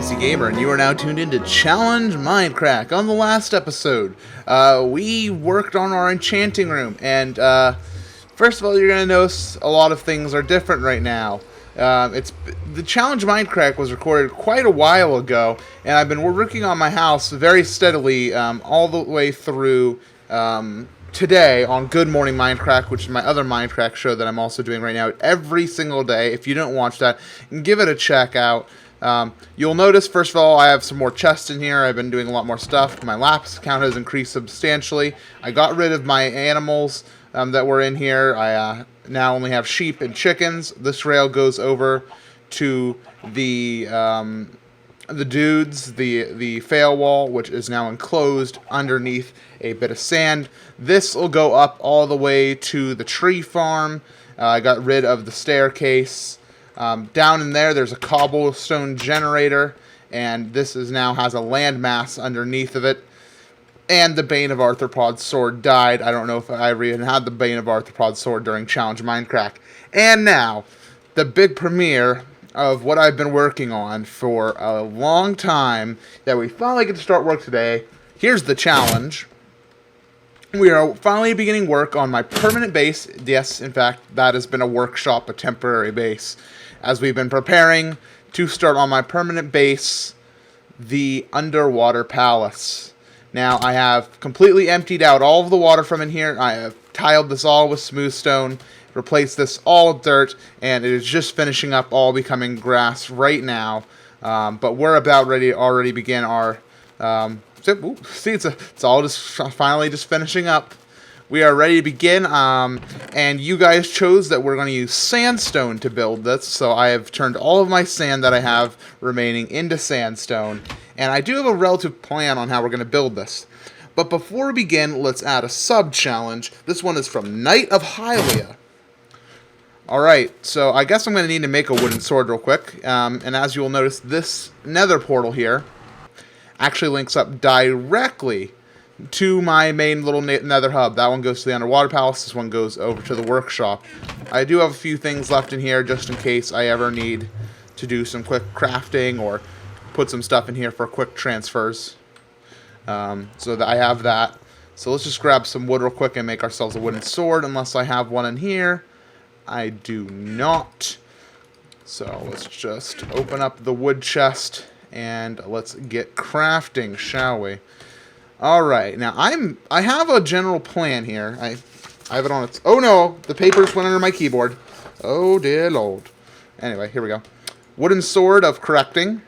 MC Gamer, and you are now tuned into Challenge Mindcrack. On the last episode, we worked on our enchanting room, and first of all, you're going to notice a lot of things are different right now. The Challenge Mindcrack was recorded quite a while ago, and I've been working on my house very steadily all the way through today on Good Morning Mindcrack, which is my other Mindcrack show that I'm also doing right now every single day. If you don't watch that, give it a check out. You'll notice, first of all, I have some more chests in here. I've been doing a lot more stuff. My laps count has increased substantially. I got rid of my animals that were in here. I now only have sheep and chickens. This rail goes over to the dudes, the fail wall, which is now enclosed underneath a bit of sand. This will go up all the way to the tree farm. I got rid of the staircase. Down in there's a cobblestone generator, and this now has a landmass underneath of it. And the Bane of Arthropod's sword died. I don't know if I even had the Bane of Arthropod's sword during Challenge Mindcrack. And now, the big premiere of what I've been working on for a long time, that we finally get to start work today. Here's the challenge. We are finally beginning work on my permanent base. Yes, in fact, that has been a workshop, a temporary base, as we've been preparing to start on my permanent base, the underwater palace. Now, I have completely emptied out all of the water from in here. I have tiled this all with smooth stone, replaced this all with dirt, and it is just finishing up, all becoming grass right now. But we're about ready to already begin our... see, it's all just finally just finishing up. We are ready to begin, and you guys chose that we're going to use sandstone to build this, so I have turned all of my sand that I have remaining into sandstone, and I do have a relative plan on how we're going to build this. But before we begin, let's add a sub-challenge. This one is from Knight of Hylia. Alright, so I guess I'm going to need to make a wooden sword real quick, and as you will notice, this nether portal here actually links up directly to my main little nether hub. That one goes to the underwater palace. This one goes over to the workshop. I do have a few things left in here just in case I ever need to do some quick crafting or put some stuff in here for quick transfers. So that I have that. So let's just grab some wood real quick and make ourselves a wooden sword, unless I have one in here. I do not. So let's just open up the wood chest and let's get crafting, shall we? Alright, now I have a general plan here. I have it on its... Oh no! The papers went under my keyboard. Oh dear lord. Anyway, here we go. Wooden sword of correcting.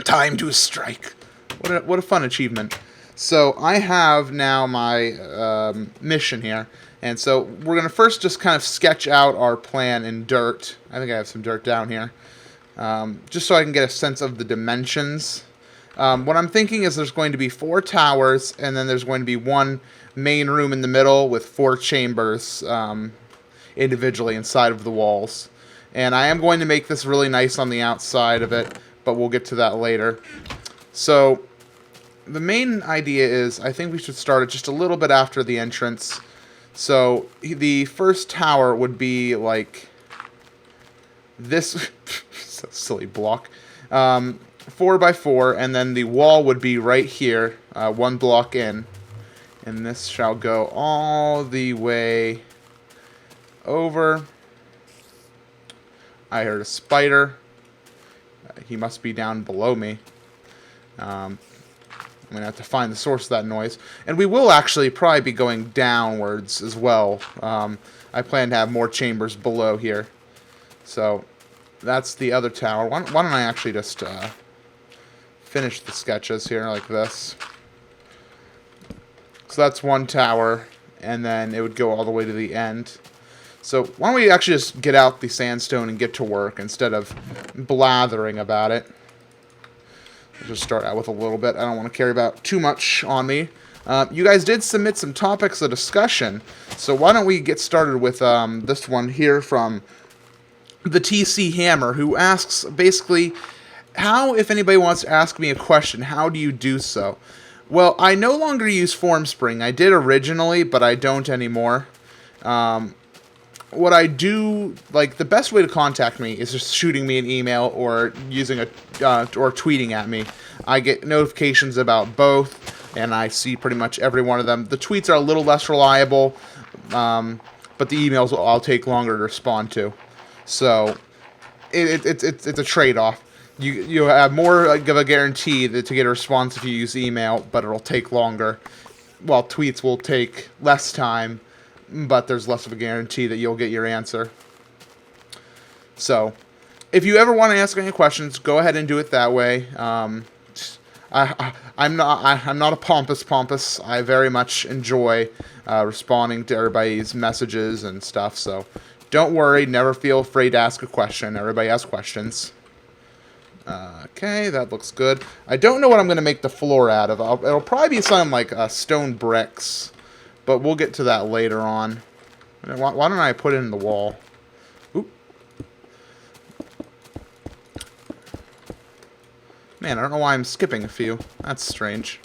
Time to strike. What a fun achievement. So I have now my mission here. And so we're going to first just kind of sketch out our plan in dirt. I think I have some dirt down here. Just so I can get a sense of the dimensions. What I'm thinking is there's going to be 4 towers, and then there's going to be one main room in the middle with 4 chambers individually inside of the walls. And I am going to make this really nice on the outside of it, but we'll get to that later. So the main idea is I think we should start it just a little bit after the entrance. So the first tower would be like this silly block. 4x4, and then the wall would be right here, 1 block in, and this shall go all the way over. I heard a spider. He must be down below me. I'm going to have to find the source of that noise. And we will actually probably be going downwards as well. I plan to have more chambers below here. So that's the other tower. Why don't I actually just... finish the sketches here like this. So that's 1 tower, and then it would go all the way to the end. So why don't we actually just get out the sandstone and get to work instead of blathering about it. I'll just start out with a little bit. I don't want to carry about too much on me. You guys did submit some topics of discussion, so why don't we get started with this one here from the TC Hammer, who asks basically... How, if anybody wants to ask me a question, how do you do so? Well, I no longer use FormSpring. I did originally, but I don't anymore. what I do, like, the best way to contact me is just shooting me an email or using or tweeting at me. I get notifications about both, and I see pretty much every one of them. The tweets are a little less reliable, but the emails I'll take longer to respond to. So it's a trade-off. You have more of a guarantee to get a response if you use email, but it'll take longer. While tweets will take less time, but there's less of a guarantee that you'll get your answer. So, if you ever want to ask any questions, go ahead and do it that way. I'm not a pompous. I very much enjoy responding to everybody's messages and stuff. So, don't worry. Never feel afraid to ask a question. Everybody asks questions. Okay, that looks good. I don't know what I'm going to make the floor out of. It'll probably be something like stone bricks. But we'll get to that later on. Why don't I put it in the wall? Oop. Man, I don't know why I'm skipping a few. That's strange.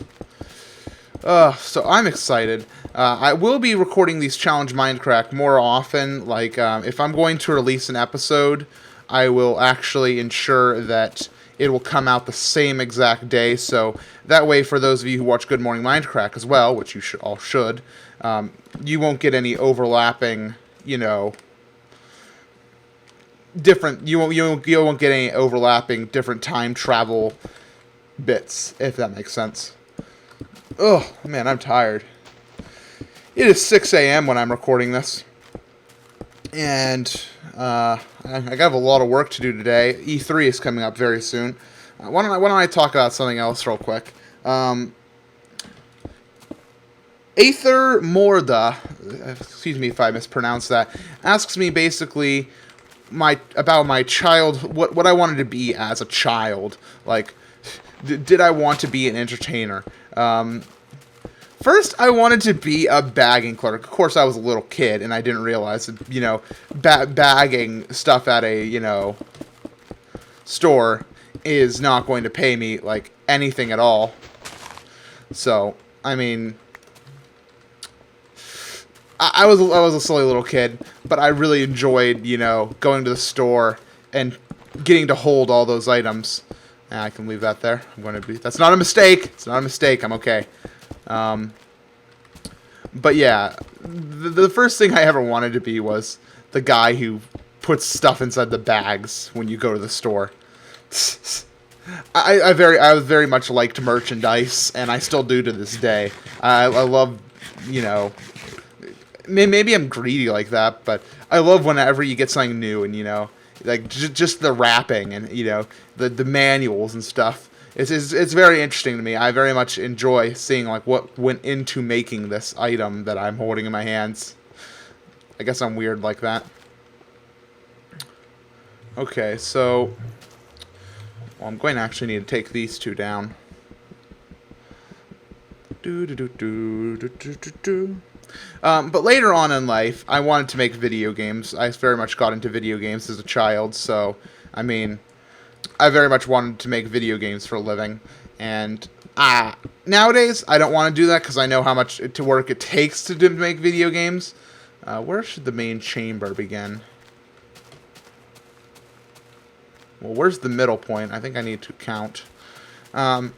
So I'm excited. I will be recording these Challenge Mindcrack more often. Like, if I'm going to release an episode, I will actually ensure that it will come out the same exact day. So that way, for those of you who watch Good Morning Mindcrack as well, which you all should, you won't get any overlapping, different. You won't get any overlapping different time travel bits, if that makes sense. Oh man, I'm tired. It is 6 a.m. when I'm recording this, and I have a lot of work to do today. E3 is coming up very soon. Why don't I talk about something else real quick? Aether Morda, excuse me if I mispronounced that, asks me basically about my child, what I wanted to be as a child. Like, did I want to be an entertainer? First, I wanted to be a bagging clerk. Of course, I was a little kid, and I didn't realize that, bagging stuff at a, store is not going to pay me, like, anything at all. So, I mean, I was a silly little kid, but I really enjoyed, going to the store and getting to hold all those items. I can leave that there. That's not a mistake. It's not a mistake. I'm okay. But yeah, the first thing I ever wanted to be was the guy who puts stuff inside the bags when you go to the store. I very much liked merchandise, and I still do to this day. I love, maybe I'm greedy like that, but I love whenever you get something new and, like just the wrapping and, the manuals and stuff. It's very interesting to me. I very much enjoy seeing like what went into making this item that I'm holding in my hands. I guess I'm weird like that. Okay, so I'm going to actually need to take these two down. But later on in life, I wanted to make video games. I very much got into video games as a child, so I mean, I very much wanted to make video games for a living, and nowadays I don't want to do that because I know how much work it takes to make video games. Where should the main chamber begin? Well, where's the middle point? I think I need to count. So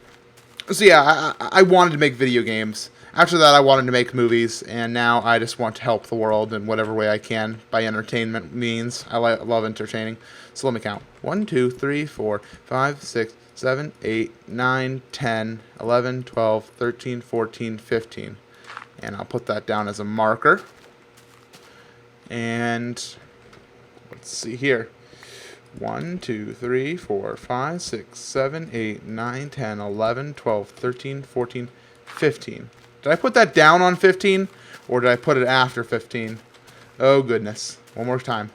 yeah, I wanted to make video games. After that, I wanted to make movies, and now I just want to help the world in whatever way I can by entertainment means. I love entertaining. So let me count. 1, 2, 3, 4, 5, 6, 7, 8, 9, 10, 11, 12, 13, 14, 15. And I'll put that down as a marker. And let's see here. 1, 2, 3, 4, 5, 6, 7, 8, 9, 10, 11, 12, 13, 14, 15. Did I put that down on 15? Or did I put it after 15? Oh, goodness. One more time.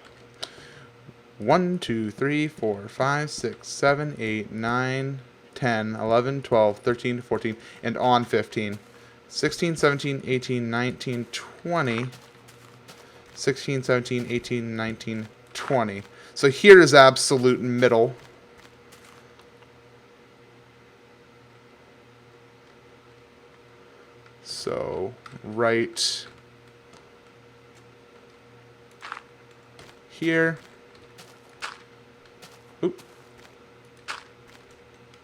1, 2, 3, 4, 5, 6, 7, 8, 9, 10, 11, 12, 13, 14, and on 15. 16, 17, 18, 19, 20. 16, 17, 18, 19, 20. So here is absolute middle. So right here. Oop.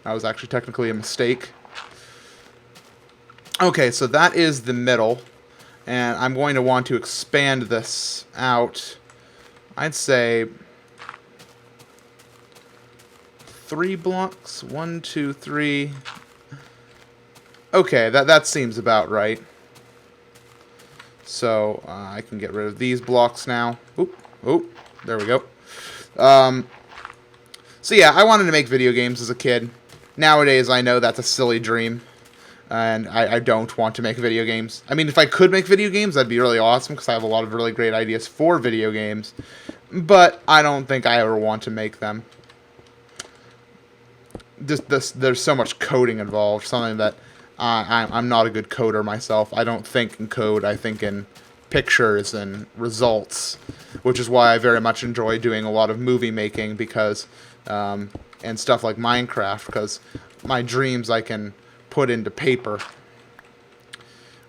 That was actually technically a mistake. Okay, so that is the middle. And I'm going to want to expand this out. I'd say 3 blocks. 1, 2, 3. Okay, that seems about right. So I can get rid of these blocks now. Oop, oop, there we go. So yeah, I wanted to make video games as a kid. Nowadays, I know that's a silly dream, and I don't want to make video games. I mean, if I could make video games, that'd be really awesome, because I have a lot of really great ideas for video games, but I don't think I ever want to make them. There's so much coding involved, something that I'm not a good coder myself. I don't think in code, I think in pictures and results, which is why I very much enjoy doing a lot of movie making, because and stuff like Mindcraft, because my dreams I can put into paper.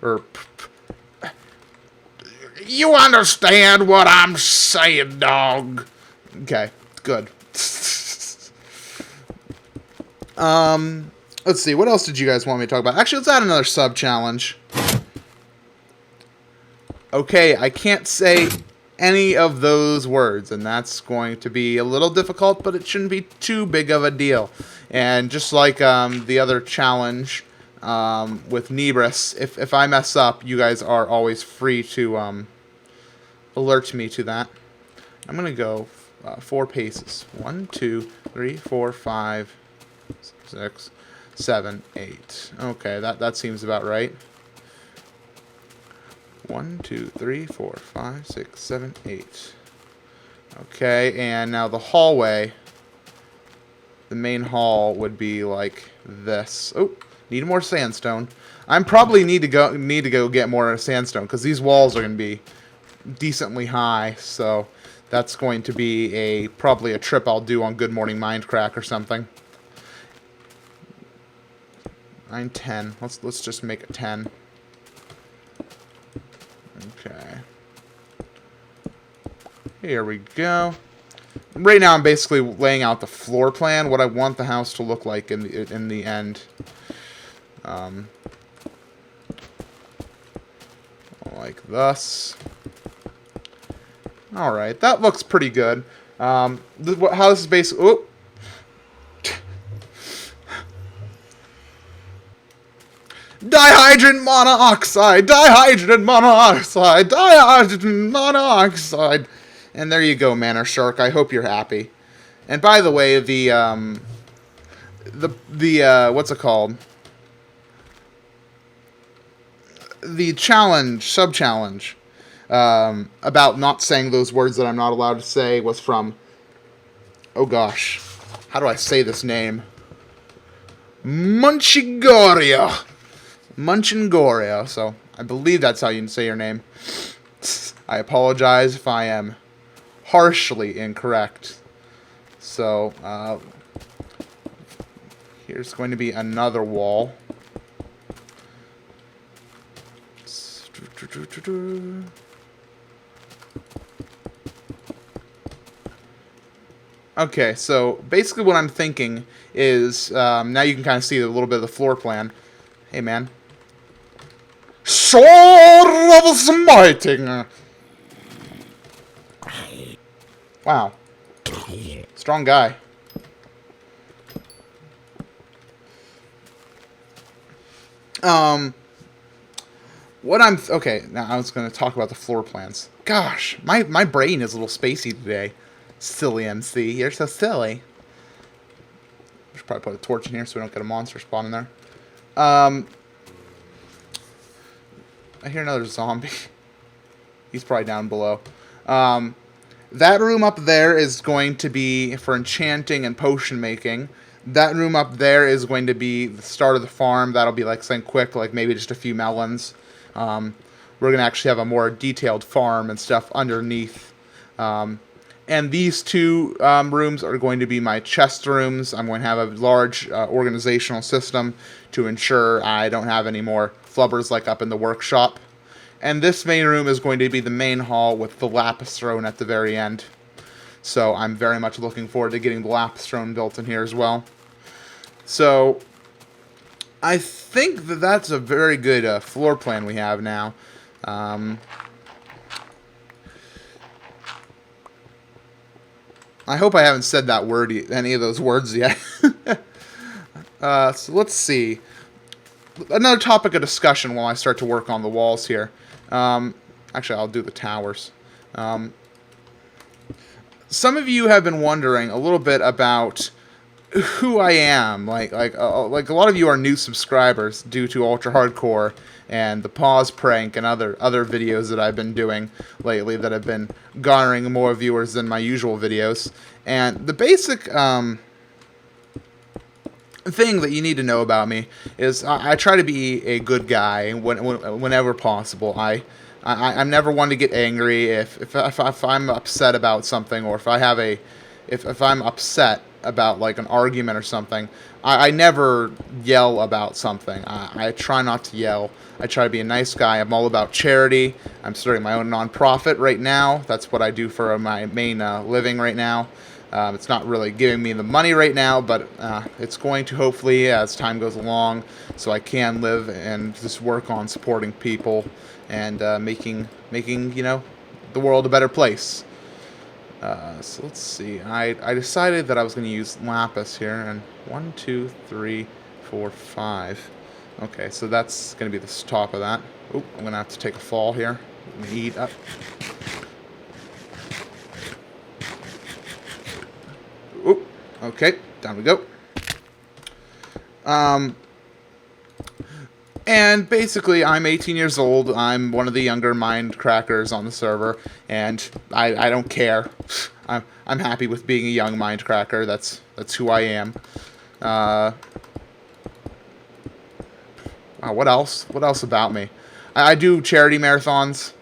Or you understand what I'm saying, dog? Okay, good. Let's see, what else did you guys want me to talk about? Actually, let's add another sub-challenge. Okay, I can't say any of those words, and that's going to be a little difficult, but it shouldn't be too big of a deal. And just like the other challenge with Nebris, if I mess up, you guys are always free to alert me to that. I'm going to go 4 paces. 1, 2, 3, 4, 5, 6, 7, 8. Okay, that seems about right. 1, 2, 3, 4, 5, 6, 7, 8. Okay, and now the hallway, the main hall would be like this. Oh, need more sandstone. I probably need to go get more sandstone, because these walls are going to be decently high. So that's going to be probably a trip I'll do on Good Morning Mindcrack or something. 9, 10. Let's just make it 10. Okay. Here we go. Right now I'm basically laying out the floor plan, what I want the house to look like in the end. Like this. Alright, that looks pretty good. How this is basically... Oh! Dihydrogen monoxide, dihydrogen monoxide, dihydrogen monoxide. And there you go, Manor Shark. I hope you're happy. And by the way, the what's it called? The challenge, sub-challenge, about not saying those words that I'm not allowed to say was from, oh gosh, how do I say this name? Munchigoria. Munchingoria, so I believe that's how you say your name. I apologize if I am harshly incorrect. So, here's going to be another wall. Okay, so basically what I'm thinking is, now you can kind of see a little bit of the floor plan. Hey, man. Sword of Smiting! Wow. Strong guy. Okay, now I was going to talk about the floor plans. Gosh, my brain is a little spacey today. Silly MC, you're so silly. I should probably put a torch in here so we don't get a monster spawn in there. I hear another zombie. He's probably down below. That room up there is going to be for enchanting and potion making. That room up there is going to be the start of the farm. That'll be like something quick, like maybe just a few melons. We're going to actually have a more detailed farm and stuff underneath. And these two rooms are going to be my chest rooms. I'm going to have a large organizational system to ensure I don't have any more flubbers like up in the workshop. And this main room is going to be the main hall with the lapis throne at the very end. So I'm very much looking forward to getting the lapis throne built in here as well. So I think that that's a very good floor plan we have now. I hope I haven't said that word, any of those words yet. So let's see. Another topic of discussion while I start to work on the walls here. Actually, I'll do the towers. Some of you have been wondering a little bit about who I am. Like a lot of you are new subscribers due to Ultra Hardcore and the pause prank and other videos that I've been doing lately that have been garnering more viewers than my usual videos. And the basic thing that you need to know about me is I try to be a good guy whenever possible. I'm never one to get angry if I'm upset about something, or if I'm upset about like an argument or something. I never yell about something. I try not to yell. I try to be a nice guy. I'm all about charity. I'm starting my own nonprofit right now. That's what I do for my main living right now. It's not really giving me the money right now, but it's going to hopefully as time goes along, so I can live and just work on supporting people and making the world a better place. So let's see. I decided that I was going to use lapis here, and 1, 2, 3, 4, 5. Okay, so that's going to be the top of that. Oop, I'm going to have to take a fall here. Let me eat up. Oop, okay, down we go. And basically, I'm 18 years old. I'm one of the younger Mindcrackers on the server, and I don't care. I'm happy with being a young Mindcracker. That's who I am. What else? What else about me? I do charity marathons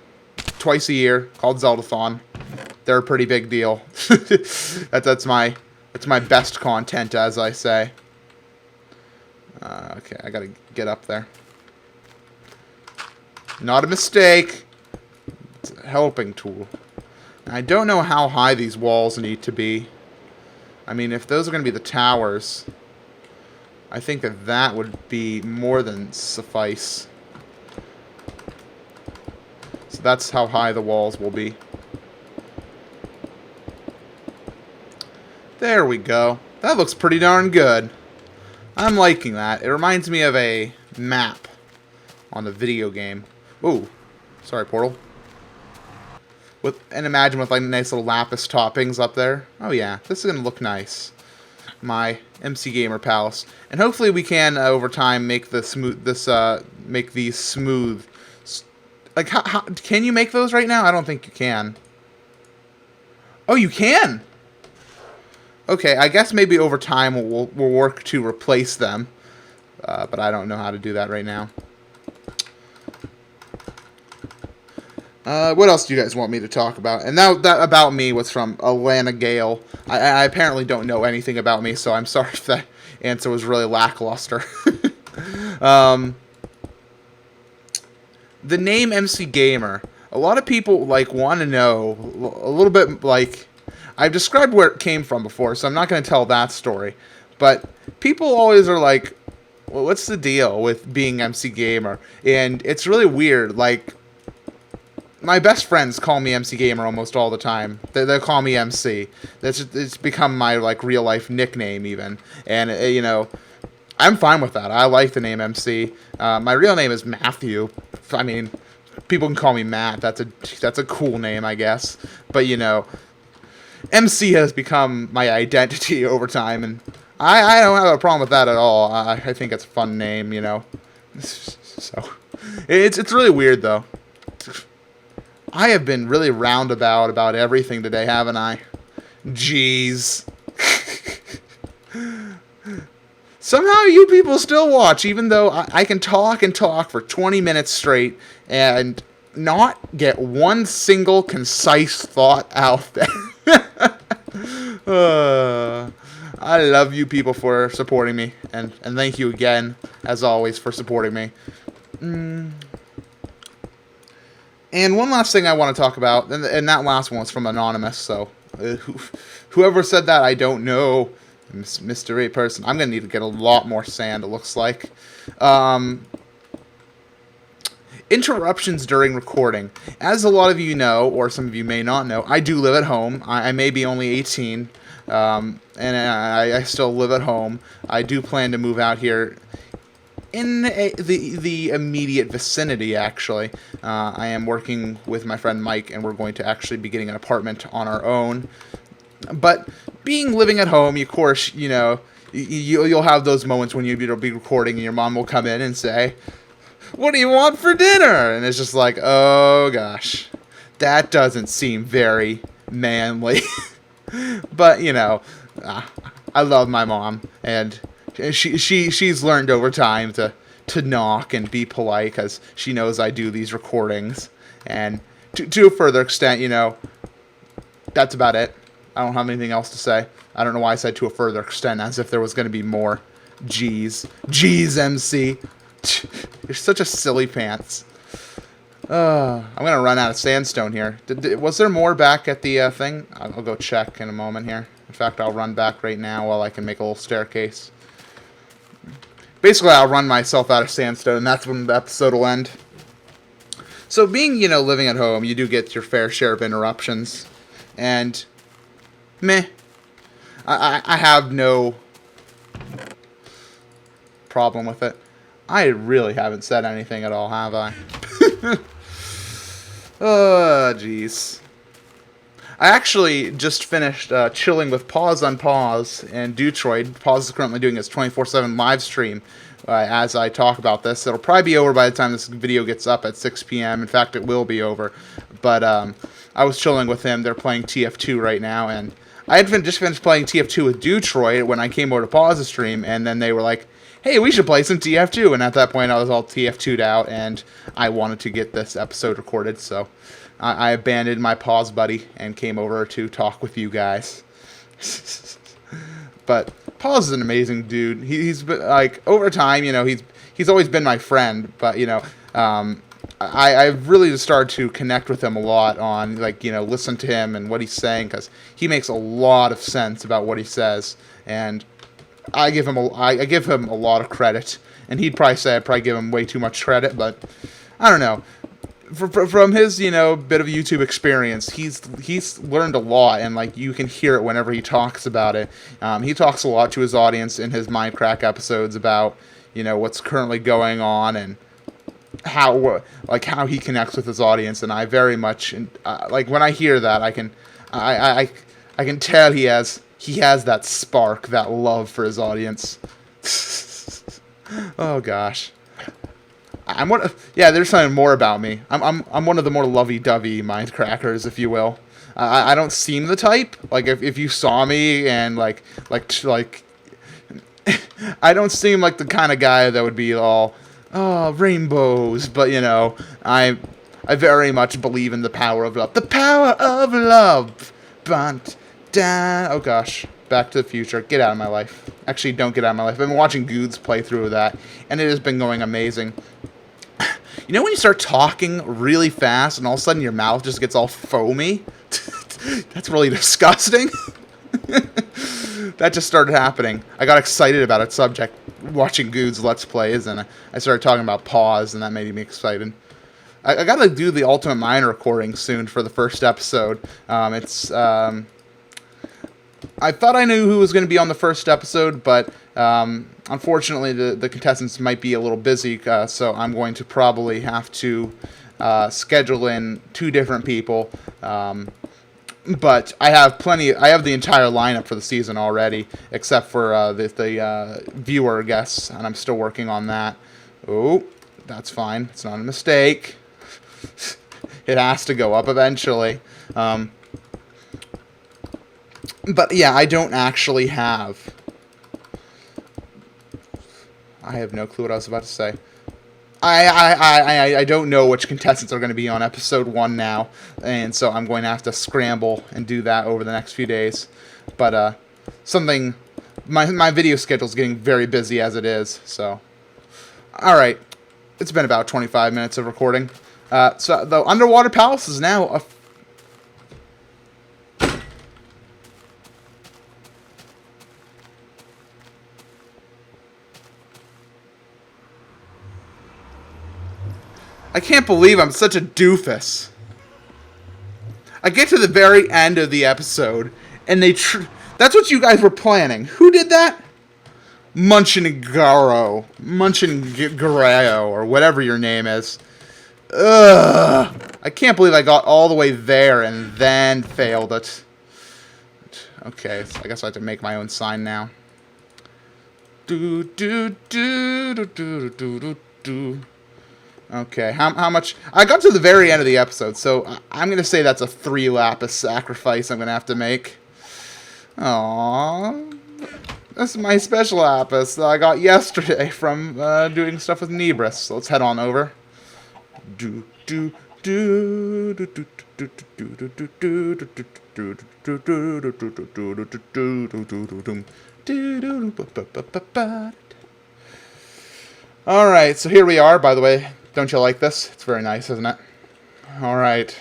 twice a year called Zeldathon. They're a pretty big deal. That's my best content, as I say. Okay, I gotta get up there. Not a mistake. It's a helping tool. I don't know how high these walls need to be. I mean, if those are going to be the towers, I think that would be more than suffice. So that's how high the walls will be. There we go. That looks pretty darn good. I'm liking that. It reminds me of a map on the video game. Ooh, sorry, Portal. And imagine with like nice little lapis toppings up there. Oh yeah, this is gonna look nice. My MC Gamer Palace, and hopefully we can over time make make these smooth. Like, how can you make those right now? I don't think you can. Oh, you can. Okay, I guess maybe over time we'll work to replace them, but I don't know how to do that right now. What else do you guys want me to talk about? And that about me was from Alana Gale. I apparently don't know anything about me, so I'm sorry if that answer was really lackluster. The name MC Gamer. A lot of people want to know a little bit. I've described where it came from before, so I'm not going to tell that story. But people always are like, well, what's the deal with being MC Gamer? And it's really weird. My best friends call me MC Gamer almost all the time. They call me MC. It's become my real life nickname even. And I'm fine with that. I like the name MC. My real name is Matthew. I mean, people can call me Matt. That's a cool name, I guess. But MC has become my identity over time, and I don't have a problem with that at all. I think it's a fun name, So it's really weird though. I have been really roundabout about everything today, haven't I? Jeez. Somehow you people still watch, even though I can talk and talk for 20 minutes straight and not get one single concise thought out there. I love you people for supporting me, and thank you again, as always, for supporting me. And one last thing I want to talk about, and that last one was from Anonymous, so Whoever said that, I don't know. Mystery person. I'm going to need to get a lot more sand, it looks like. Interruptions during recording. As a lot of you know, or some of you may not know, I do live at home. I may be only 18, and I still live at home. I do plan to move out here in the immediate vicinity, actually. I am working with my friend Mike, and we're going to actually be getting an apartment on our own. But living at home, of course, you know, you'll have those moments when you'll be recording and your mom will come in and say, "What do you want for dinner?" And it's just like, oh gosh, that doesn't seem very manly. But, you know, I love my mom, and she's learned over time to knock and be polite because she knows I do these recordings. And to a further extent, you know, that's about it. I don't have anything else to say. I don't know why I said to a further extent, as if there was going to be more. Jeez, MC. You're such a silly pants. I'm going to run out of sandstone here. Was there more back at the thing? I'll go check in a moment here. In fact, I'll run back right now while I can make a little staircase. Basically, I'll run myself out of sandstone, and that's when the episode will end. So being, you know, living at home, you do get your fair share of interruptions. And meh. I have no problem with it. I really haven't said anything at all, have I? Oh, jeez. I actually just finished chilling with Pause on Pause in Detroit. Pause is currently doing his 24/7 live stream as I talk about this. It'll probably be over by the time this video gets up at 6 p.m. In fact, it will be over. But I was chilling with him. They're playing TF2 right now, and I had just finished playing TF2 with Detroit when I came over to Pause's stream, and then they were like, "Hey, we should play some TF2." And at that point, I was all TF2'd out, and I wanted to get this episode recorded, so I abandoned my Pause buddy and came over to talk with you guys. But Pause is an amazing dude. He's been, like, over time, you know, he's always been my friend, but, you know, I've really just started to connect with him a lot on, like, you know, listen to him and what he's saying, because he makes a lot of sense about what he says, and I give him a lot of credit, and he'd probably say I'd probably give him way too much credit, but I don't know. From his, you know, bit of YouTube experience, he's learned a lot, and like you can hear it whenever he talks about it. He talks a lot to his audience in his Mindcrack episodes about, you know, what's currently going on and how he connects with his audience, and I very much like when I hear that, I can tell he has that spark, that love for his audience. Oh gosh. There's something more about me. I'm one of the more lovey-dovey Mindcrackers, if you will. I don't seem the type. Like if you saw me and like I don't seem like the kind of guy that would be all, "Oh, rainbows," but you know, I very much believe in the power of love. The power of love. Oh gosh. Back to the Future. Get out of my life. Actually, don't get out of my life. I've been watching Goods play through that, and it has been going amazing. You know when you start talking really fast and all of a sudden your mouth just gets all foamy? That's really disgusting. That just started happening. I got excited about its subject watching Goods Let's Plays, and I started talking about Pause, and that made me excited. I got to do the Ultimate Miner recording soon for the first episode. I thought I knew who was going to be on the first episode, but unfortunately the contestants might be a little busy, so I'm going to probably have to schedule in 2 different people. But I have the entire lineup for the season already, except for the viewer guests, and I'm still working on that. Oh, that's fine. It's not a mistake. It has to go up eventually. But yeah, I don't actually have... I have no clue what I was about to say. I don't know which contestants are going to be on episode 1 now, and so I'm going to have to scramble and do that over the next few days. But my video schedule is getting very busy as it is, so... Alright, it's been about 25 minutes of recording. So the Underwater Palace is now I can't believe I'm such a doofus. I get to the very end of the episode, and that's what you guys were planning. Who did that? Munchinigaro, or whatever your name is. Ugh. I can't believe I got all the way there and then failed it. Okay, so I guess I have to make my own sign now. Okay, how much? I got to the very end of the episode, so I'm going to say that's a 3 lapis sacrifice I'm going to have to make. Aww. This is my special lapis that I got yesterday from doing stuff with Nebris. So let's head on over. Alright, so here we are, by the way. Don't you like this? It's very nice, isn't it? Alright.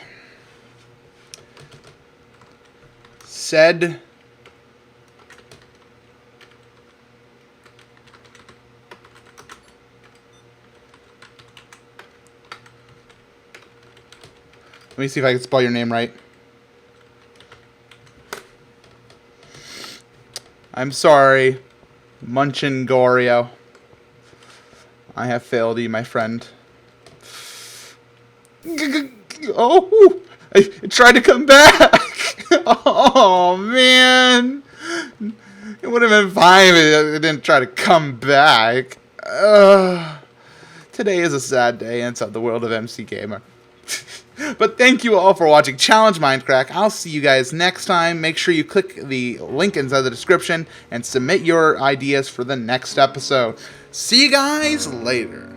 Said... Let me see if I can spell your name right. I'm sorry, Munchingorio. I have failed you, my friend. Oh, I tried to come back. Oh, man. It would have been fine if it didn't try to come back. Today is a sad day inside the world of MC Gamer. But thank you all for watching Challenge Mindcrack. I'll see you guys next time. Make sure you click the link inside the description and submit your ideas for the next episode. See you guys later.